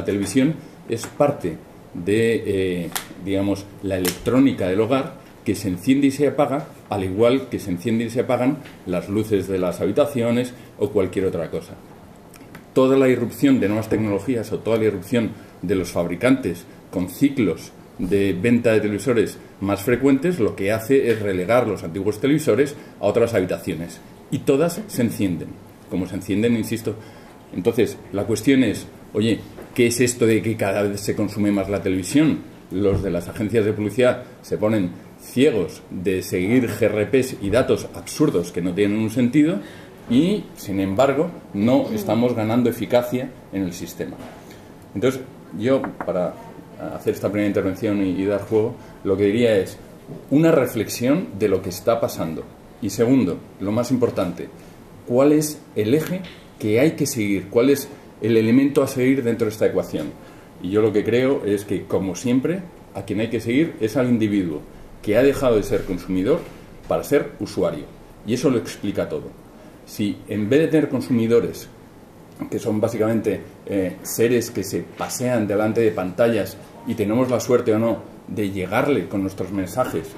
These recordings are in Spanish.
televisión es parte de, digamos, la electrónica del hogar, que se enciende y se apaga, al igual que se encienden y se apagan las luces de las habitaciones o cualquier otra cosa. Toda la irrupción de nuevas tecnologías o toda la irrupción de los fabricantes con ciclos de venta de televisores más frecuentes, lo que hace es relegar los antiguos televisores a otras habitaciones. Y todas se encienden, como se encienden, insisto. Entonces, la cuestión es, oye, ¿qué es esto de que cada vez se consume más la televisión? Los de las agencias de publicidad se ponen ciegos de seguir GRPs y datos absurdos que no tienen un sentido y, sin embargo, no estamos ganando eficacia en el sistema. Entonces, yo, para hacer esta primera intervención y dar juego, lo que diría es una reflexión de lo que está pasando. Y segundo, lo más importante, ¿cuál es el eje que hay que seguir? ¿Cuál es el elemento a seguir dentro de esta ecuación? Y yo lo que creo es que, como siempre, a quien hay que seguir es al individuo, que ha dejado de ser consumidor para ser usuario. Y eso lo explica todo. Si en vez de tener consumidores, que son básicamente seres que se pasean delante de pantallas y tenemos la suerte o no de llegarle con nuestros mensajes,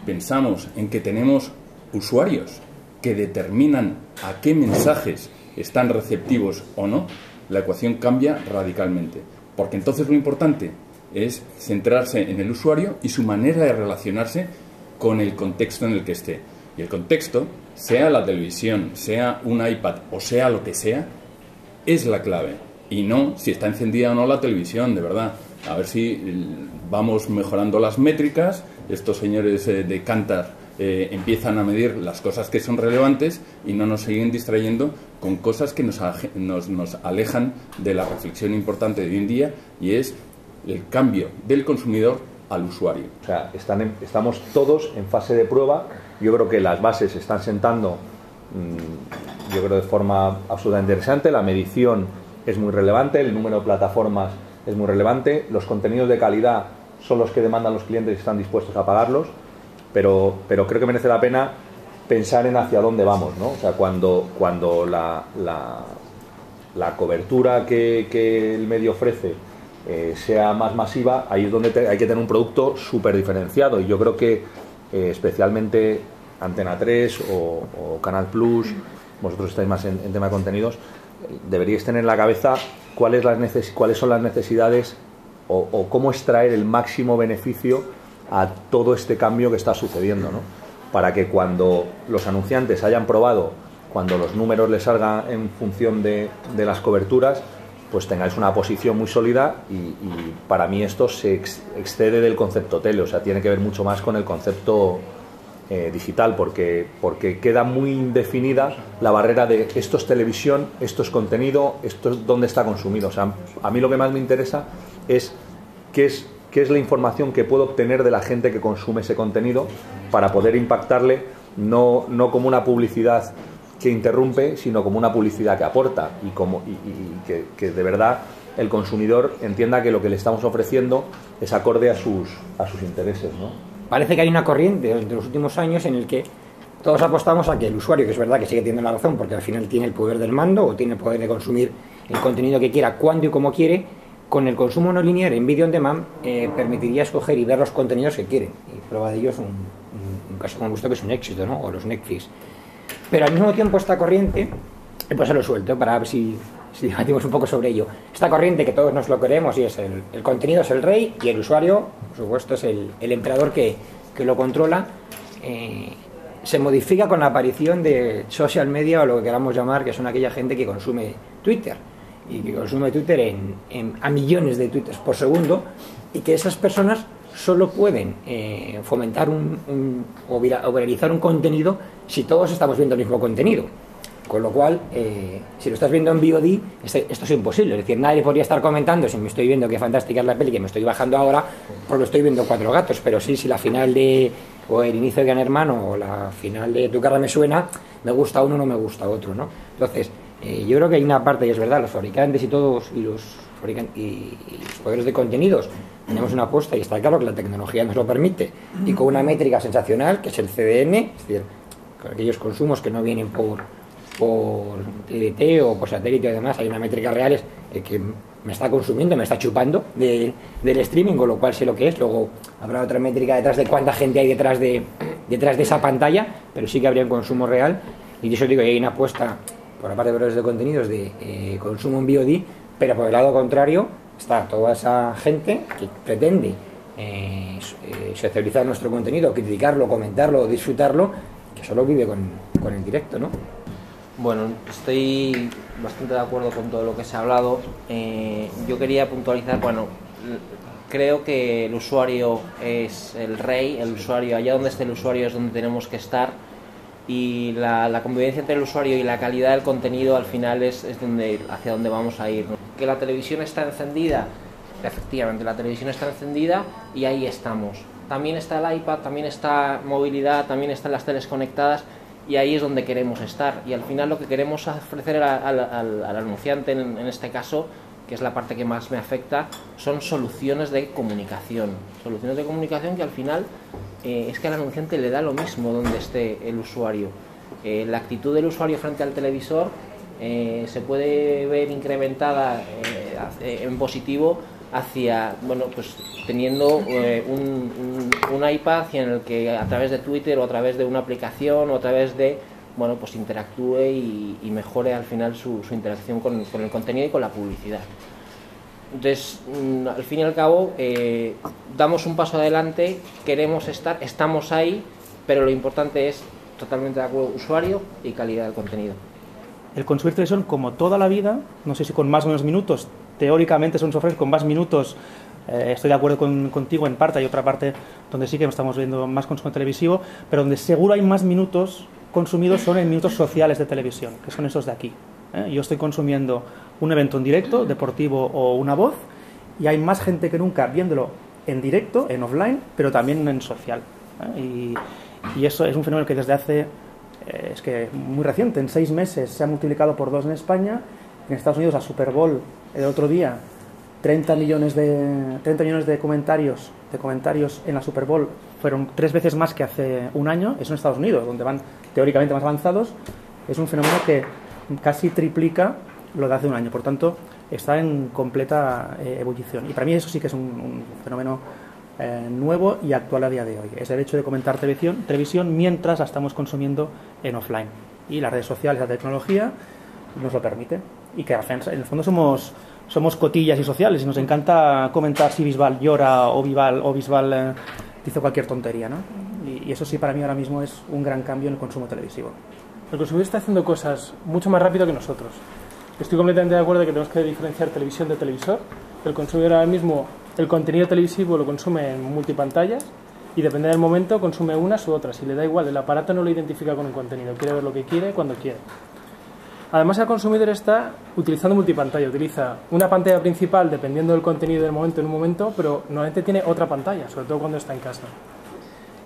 pensamos en que tenemos usuarios que determinan a qué mensajes están receptivos o no, la ecuación cambia radicalmente. Porque entonces lo importante es centrarse en el usuario y su manera de relacionarse con el contexto en el que esté. Y el contexto, sea la televisión, sea un iPad o sea lo que sea, es la clave. Y no si está encendida o no la televisión, de verdad. A ver si vamos mejorando las métricas, estos señores de Kantar empiezan a medir las cosas que son relevantes y no nos siguen distrayendo con cosas que nos alejan de la reflexión importante de hoy en día, y es el cambio del consumidor al usuario. O sea, estamos todos en fase de prueba. Yo creo que las bases se están sentando, yo creo, de forma absolutamente interesante. La medición es muy relevante, el número de plataformas es muy relevante, los contenidos de calidad son los que demandan los clientes y están dispuestos a pagarlos, pero creo que merece la pena pensar en hacia dónde vamos, ¿no? O sea, cuando la cobertura que el medio ofrece sea más masiva, ahí es donde hay que tener un producto súper diferenciado. Y yo creo que especialmente Antena 3 o Canal Plus, vosotros estáis más en tema de contenidos, deberíais tener en la cabeza cuáles son las necesidades o cómo extraer el máximo beneficio a todo este cambio que está sucediendo, ¿no? Para que cuando los anunciantes hayan probado, cuando los números les salgan en función de las coberturas, pues tengáis una posición muy sólida. Y para mí esto se excede del concepto tele, o sea, tiene que ver mucho más con el concepto digital, porque queda muy indefinida la barrera de esto es televisión, esto es contenido, esto es dónde está consumido. O sea, a mí lo que más me interesa es qué es la información que puedo obtener de la gente que consume ese contenido para poder impactarle, no como una publicidad que interrumpe, sino como una publicidad que aporta y que de verdad el consumidor entienda que lo que le estamos ofreciendo es acorde a sus intereses, ¿no? Parece que hay una corriente de los últimos años en el que todos apostamos a que el usuario, que es verdad que sigue teniendo la razón porque al final tiene el poder del mando o tiene el poder de consumir el contenido que quiera, cuando y como quiere, con el consumo no lineal en video on demand permitiría escoger y ver los contenidos que quieren. Y prueba de ello es un caso como gusto que es un éxito, ¿no? O los Netflix. Pero al mismo tiempo esta corriente, pues se lo suelto para ver si debatimos un poco sobre ello. Esta corriente que todos nos lo queremos y es el contenido es el rey y el usuario, por supuesto, es el emperador que lo controla. Se modifica con la aparición de social media o lo que queramos llamar, que son aquella gente que consume Twitter y que consume Twitter a millones de tweets por segundo, y que esas personas solo pueden fomentar o viralizar un contenido si todos estamos viendo el mismo contenido. Con lo cual, si lo estás viendo en VOD, esto es imposible. Es decir, nadie podría estar comentando si me estoy viendo qué fantástica es la peli que me estoy bajando ahora porque estoy viendo Cuatro Gatos, pero sí, si la final o el inicio de Gran Hermano o la final de Tu cara me suena, me gusta uno, no me gusta otro, ¿no? Entonces, yo creo que hay una parte, y es verdad, los fabricantes y todos, y los poderes de contenidos, tenemos una apuesta y está claro que la tecnología nos lo permite, y con una métrica sensacional que es el CDN, es decir, con aquellos consumos que no vienen por por TDT o por satélite y demás, hay una métrica real, es el que me está consumiendo, me está chupando del streaming, con lo cual sé lo que es. Luego habrá otra métrica detrás de cuánta gente hay detrás de esa pantalla, pero sí que habría un consumo real. Y eso digo, hay una apuesta por la parte de proveedores de contenidos de consumo en VOD, pero por el lado contrario está toda esa gente que pretende socializar nuestro contenido, criticarlo, comentarlo, disfrutarlo, que solo vive con el directo, ¿no? Bueno, estoy bastante de acuerdo con todo lo que se ha hablado. Yo quería puntualizar, bueno, creo que el usuario es el rey, el usuario, allá donde esté el usuario es donde tenemos que estar, y la convivencia entre el usuario y la calidad del contenido al final es hacia donde vamos a ir, ¿no? Que la televisión está encendida, efectivamente la televisión está encendida y ahí estamos. También está el iPad, también está movilidad, también están las teles conectadas, y ahí es donde queremos estar. Y al final lo que queremos ofrecer al anunciante, en este caso, que es la parte que más me afecta, son soluciones de comunicación. Soluciones de comunicación que al final es que al anunciante le da lo mismo donde esté el usuario. La actitud del usuario frente al televisor se puede ver incrementada en positivo hacia, bueno, pues teniendo un iPad en el que a través de Twitter o a través de una aplicación o a través de, bueno, pues interactúe y mejore al final su interacción con el contenido y con la publicidad. Entonces, al fin y al cabo, damos un paso adelante, queremos estar, estamos ahí, pero lo importante es totalmente de acuerdo, usuario y calidad del contenido. El consumir televisión, como toda la vida, no sé si con más o menos minutos, teóricamente son softwares con más minutos, estoy de acuerdo contigo en parte, hay otra parte donde sí que estamos viendo más consumo televisivo, pero donde seguro hay más minutos consumidos son en minutos sociales de televisión, que son esos de aquí. Yo estoy consumiendo un evento en directo, deportivo o una voz, y hay más gente que nunca viéndolo en directo, en offline, pero también en social. Y eso es un fenómeno que desde hace, es que muy reciente, en 6 meses se ha multiplicado por 2 en España. En Estados Unidos, la Super Bowl, el otro día, 30 millones de comentarios en la Super Bowl, fueron 3 veces más que hace un año. Eso en Estados Unidos, donde van teóricamente más avanzados. Es un fenómeno que casi triplica lo de hace un año. Por tanto, está en completa ebullición. Y para mí eso sí que es un fenómeno nuevo y actual a día de hoy. Es el hecho de comentar televisión mientras la estamos consumiendo en offline. Y las redes sociales, la tecnología nos lo permite. Y que en el fondo somos cotillas y sociales, y nos encanta comentar si Bisbal llora o Bisbal dice cualquier tontería, ¿no? Y eso sí, para mí ahora mismo es un gran cambio en el consumo televisivo. El consumidor está haciendo cosas mucho más rápido que nosotros. Estoy completamente de acuerdo de que tenemos que diferenciar televisión de televisor. El consumidor ahora mismo, el contenido televisivo lo consume en multipantallas, y depende del momento consume unas u otras, y le da igual, el aparato no lo identifica con el contenido, quiere ver lo que quiere cuando quiere. Además, el consumidor está utilizando multipantalla, utiliza una pantalla principal dependiendo del contenido del momento en un momento, pero normalmente tiene otra pantalla, sobre todo cuando está en casa.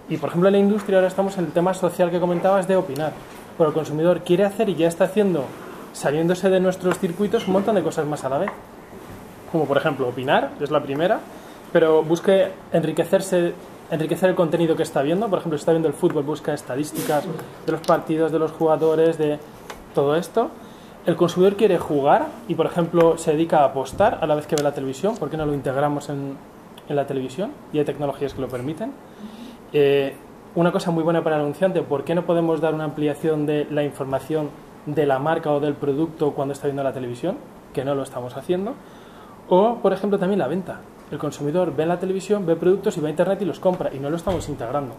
Y por ejemplo en la industria ahora estamos en el tema social que comentabas de opinar, pero el consumidor quiere hacer y ya está haciendo, saliéndose de nuestros circuitos, un montón de cosas más a la vez. Como por ejemplo opinar, es la primera, pero busque enriquecer el contenido que está viendo. Por ejemplo, si está viendo el fútbol, busca estadísticas de los partidos, de los jugadores, de todo esto. El consumidor quiere jugar y, por ejemplo, se dedica a apostar a la vez que ve la televisión. ¿Por qué no lo integramos en la televisión? Y hay tecnologías que lo permiten. Una cosa muy buena para el anunciante, ¿por qué no podemos dar una ampliación de la información de la marca o del producto cuando está viendo la televisión? Que no lo estamos haciendo. O, por ejemplo, también la venta. El consumidor ve la televisión, ve productos y va a internet y los compra, y no lo estamos integrando.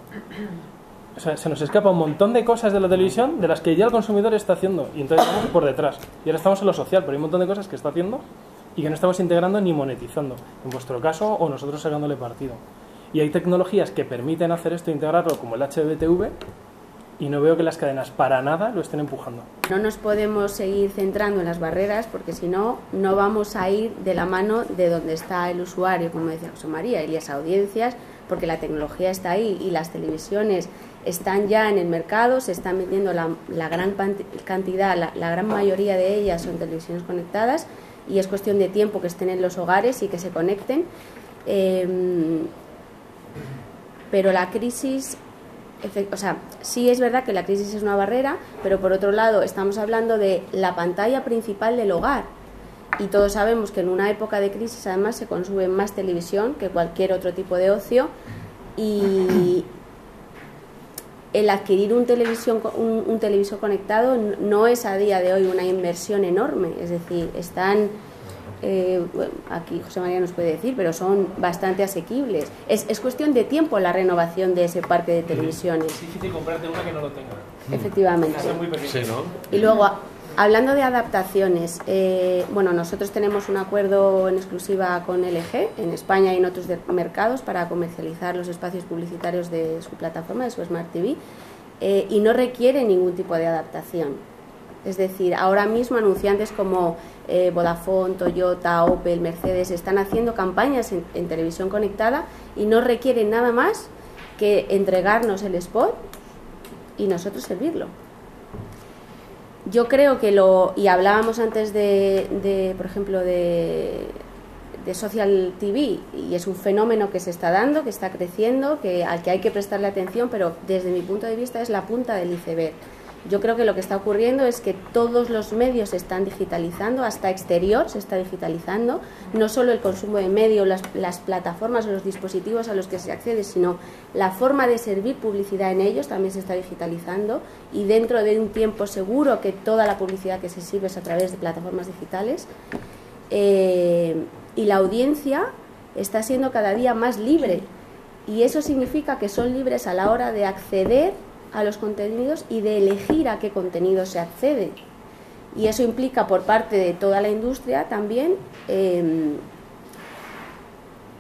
O sea, se nos escapa un montón de cosas de la televisión de las que ya el consumidor está haciendo, y entonces estamos por detrás. Y ahora estamos en lo social, pero hay un montón de cosas que está haciendo y que no estamos integrando ni monetizando, en vuestro caso, o nosotros sacándole partido. Y hay tecnologías que permiten hacer esto, integrarlo, como el HBTV, y no veo que las cadenas para nada lo estén empujando. No nos podemos seguir centrando en las barreras, porque si no, no vamos a ir de la mano de donde está el usuario, como decía José María, y las audiencias, porque la tecnología está ahí y las televisiones están ya en el mercado, se están vendiendo la gran cantidad, la gran mayoría de ellas son televisiones conectadas, y es cuestión de tiempo que estén en los hogares y que se conecten. Pero la crisis O sea, sí es verdad que la crisis es una barrera, pero por otro lado estamos hablando de la pantalla principal del hogar. Y todos sabemos que en una época de crisis además se consume más televisión que cualquier otro tipo de ocio, y el adquirir un televisor conectado no es a día de hoy una inversión enorme. Es decir, están... bueno, aquí José María nos puede decir, pero son bastante asequibles. Es cuestión de tiempo la renovación de ese parque de televisiones. Es difícil comprarte una que no lo tenga. Efectivamente. Sí, ¿no? Y luego, hablando de adaptaciones, bueno, nosotros tenemos un acuerdo en exclusiva con LG en España y en otros mercados para comercializar los espacios publicitarios de su plataforma, de su Smart TV, y no requiere ningún tipo de adaptación. Es decir, ahora mismo anunciantes como Vodafone, Toyota, Opel, Mercedes están haciendo campañas en televisión conectada y no requieren nada más que entregarnos el spot y nosotros servirlo. Yo creo que y hablábamos antes por ejemplo, de social TV, y es un fenómeno que se está dando, que está creciendo, al que hay que prestarle atención, pero desde mi punto de vista es la punta del iceberg. Yo creo que lo que está ocurriendo es que todos los medios se están digitalizando, hasta exterior se está digitalizando, no solo el consumo de medios, las plataformas o los dispositivos a los que se accede, sino la forma de servir publicidad en ellos también se está digitalizando, y dentro de un tiempo seguro que toda la publicidad que se sirve es a través de plataformas digitales, y la audiencia está siendo cada día más libre, y eso significa que son libres a la hora de acceder a los contenidos y de elegir a qué contenido se accede, y eso implica por parte de toda la industria también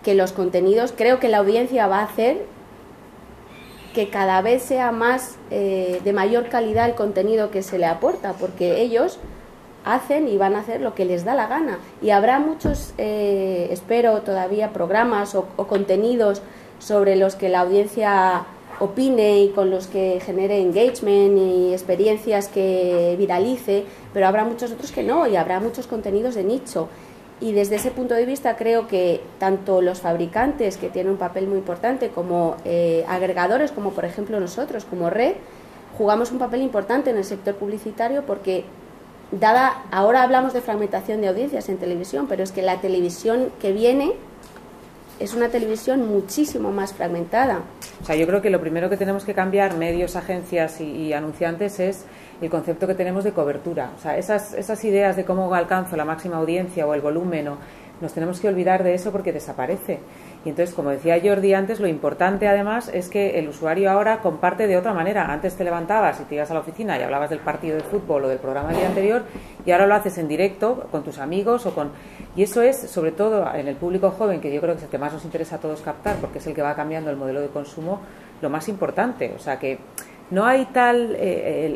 que los contenidos, creo que la audiencia va a hacer que cada vez sea más de mayor calidad el contenido que se le aporta, porque ellos hacen y van a hacer lo que les da la gana, y habrá muchos, espero todavía, programas o contenidos sobre los que la audiencia opine y con los que genere engagement y experiencias que viralice, pero habrá muchos otros que no, y habrá muchos contenidos de nicho. Y desde ese punto de vista creo que tanto los fabricantes, que tienen un papel muy importante, como agregadores, como por ejemplo nosotros, como Red, jugamos un papel importante en el sector publicitario, porque ahora hablamos de fragmentación de audiencias en televisión, pero es que la televisión que viene es una televisión muchísimo más fragmentada. O sea, yo creo que lo primero que tenemos que cambiar, medios, agencias y anunciantes, es el concepto que tenemos de cobertura. O sea, esas ideas de cómo alcanzo la máxima audiencia o el volumen, nos tenemos que olvidar de eso, porque desaparece. Y entonces, como decía Jordi antes, lo importante además es que el usuario ahora comparte de otra manera. Antes te levantabas y te ibas a la oficina y hablabas del partido de fútbol o del programa del día anterior, y ahora lo haces en directo con tus amigos y eso es, sobre todo en el público joven, que yo creo que es el que más nos interesa a todos captar, porque es el que va cambiando el modelo de consumo, lo más importante. O sea, que no hay tal...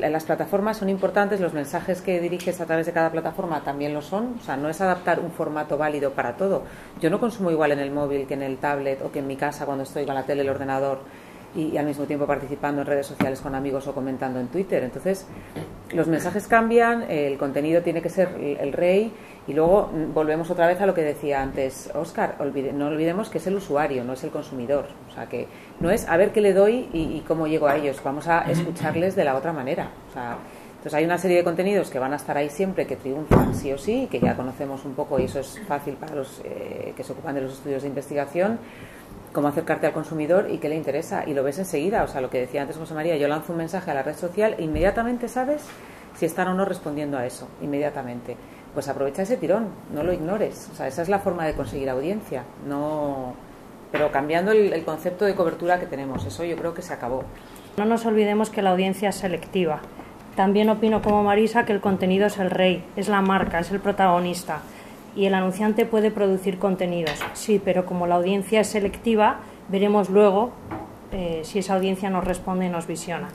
las plataformas son importantes, los mensajes que diriges a través de cada plataforma también lo son. O sea, no es adaptar un formato válido para todo. Yo no consumo igual en el móvil que en el tablet o que en mi casa cuando estoy con la tele, el ordenador, y al mismo tiempo participando en redes sociales con amigos o comentando en Twitter. Entonces, los mensajes cambian, el contenido tiene que ser el rey, y luego volvemos otra vez a lo que decía antes Óscar, no olvidemos que es el usuario, no es el consumidor. O sea, que no es a ver qué le doy y cómo llego a ellos, vamos a escucharles de la otra manera. O sea, entonces hay una serie de contenidos que van a estar ahí siempre, que triunfan sí o sí, que ya conocemos un poco, y eso es fácil para los que se ocupan de los estudios de investigación, cómo acercarte al consumidor y qué le interesa, y lo ves enseguida. O sea, lo que decía antes José María, yo lanzo un mensaje a la red social e inmediatamente sabes si están o no respondiendo a eso, inmediatamente. Pues aprovecha ese tirón, no lo ignores. O sea, esa es la forma de conseguir audiencia, pero cambiando el concepto de cobertura que tenemos. Eso yo creo que se acabó. No nos olvidemos que la audiencia es selectiva. También opino como Marisa que el contenido es el rey, es la marca, es el protagonista, y el anunciante puede producir contenidos, sí, pero como la audiencia es selectiva, veremos luego si esa audiencia nos responde y nos visiona.